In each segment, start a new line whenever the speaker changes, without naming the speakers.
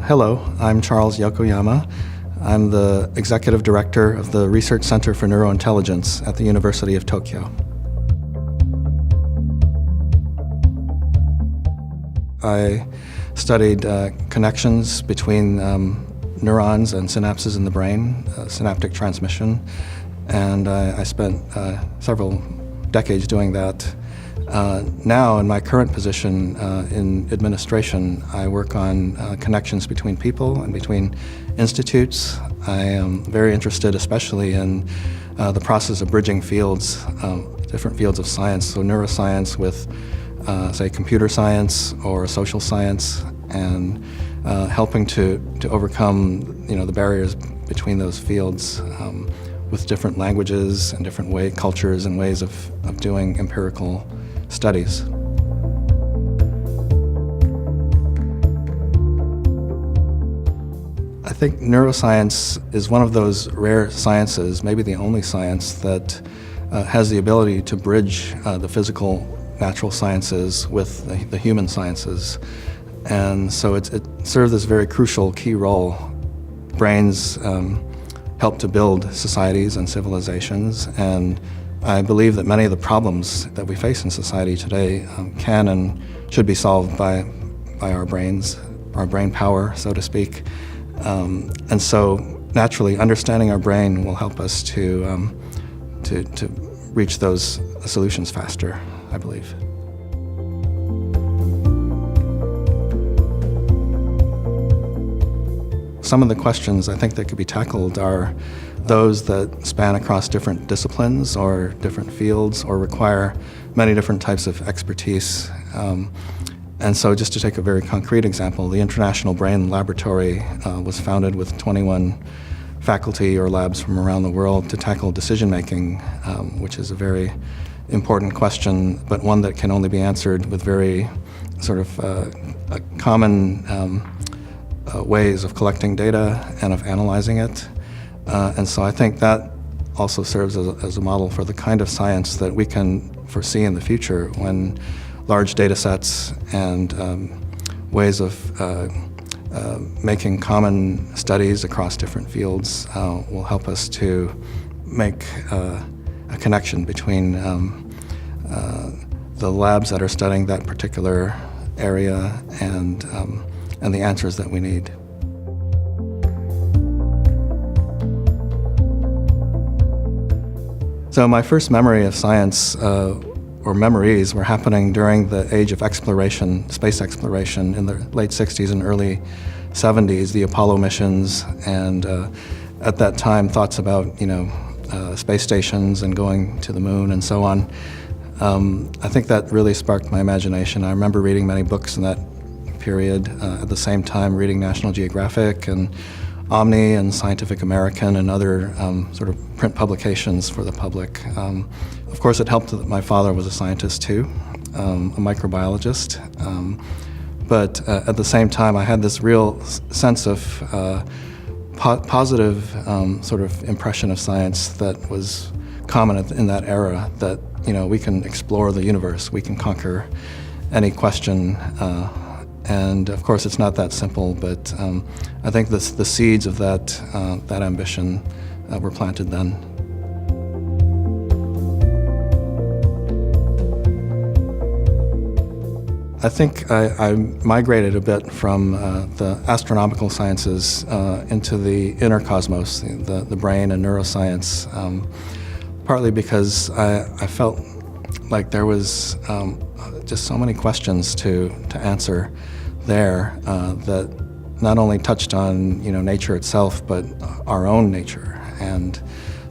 Hello, I'm Charles Yokoyama. I'm the Executive Director of the Research Center for Neurointelligence at the University of Tokyo. I studied connections between neurons and synapses in the brain, synaptic transmission, and I spent several decades doing that. Now, in my current position in administration, I work on connections between people and between institutes. I am very interested especially in the process of bridging fields, different fields of science, so neuroscience with, say, computer science or social science, and helping to overcome, the barriers between those fields with different languages and different cultures and ways of doing empirical studies. I think neuroscience is one of those rare sciences, maybe the only science, that has the ability to bridge the physical, natural sciences with the human sciences. And so it serves this very crucial key role. Brains help to build societies and civilizations, and I believe that many of the problems that we face in society today can and should be solved by our brains, our brain power, so to speak. And so naturally, understanding our brain will help us to reach those solutions faster, I believe. Some of the questions I think that could be tackled are those that span across different disciplines or different fields or require many different types of expertise. And so just to take a very concrete example, the International Brain Laboratory was founded with 21 faculty or labs from around the world to tackle decision-making, which is a very important question, but one that can only be answered with very sort of common ways of collecting data and of analyzing it. And so I think that also serves as a model for the kind of science that we can foresee in the future when large data sets and ways of making common studies across different fields will help us to make a connection between the labs that are studying that particular area and the answers that we need. So my first memory of science, or memories, were happening during the age of exploration, space exploration, in the late 60s and early 70s, the Apollo missions, and at that time thoughts about, space stations and going to the moon and so on. I think that really sparked my imagination. I remember reading many books in that period, at the same time reading National Geographic and Omni and Scientific American and other sort of print publications for the public. Of course, it helped that my father was a scientist too, a microbiologist. But at the same time, I had this real sense of positive sort of impression of science that was common in that era, that we can explore the universe, we can conquer any question. And of course, it's not that simple, but I think the seeds of that ambition were planted then. I think I migrated a bit from the astronomical sciences into the inner cosmos, the brain and neuroscience, partly because I felt like there was just so many questions to answer there that not only touched on nature itself, but our own nature, and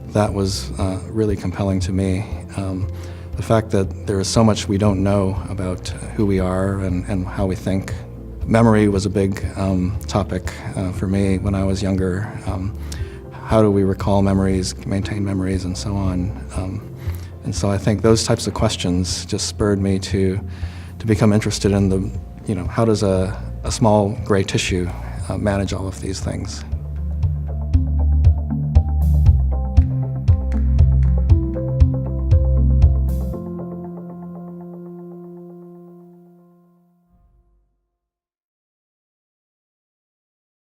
that was really compelling to me. The fact that there is so much we don't know about who we are and how we think. Memory was a big topic for me when I was younger. How do we recall memories, maintain memories, and so on? And so I think those types of questions just spurred me to become interested in how does a small gray tissue manage all of these things.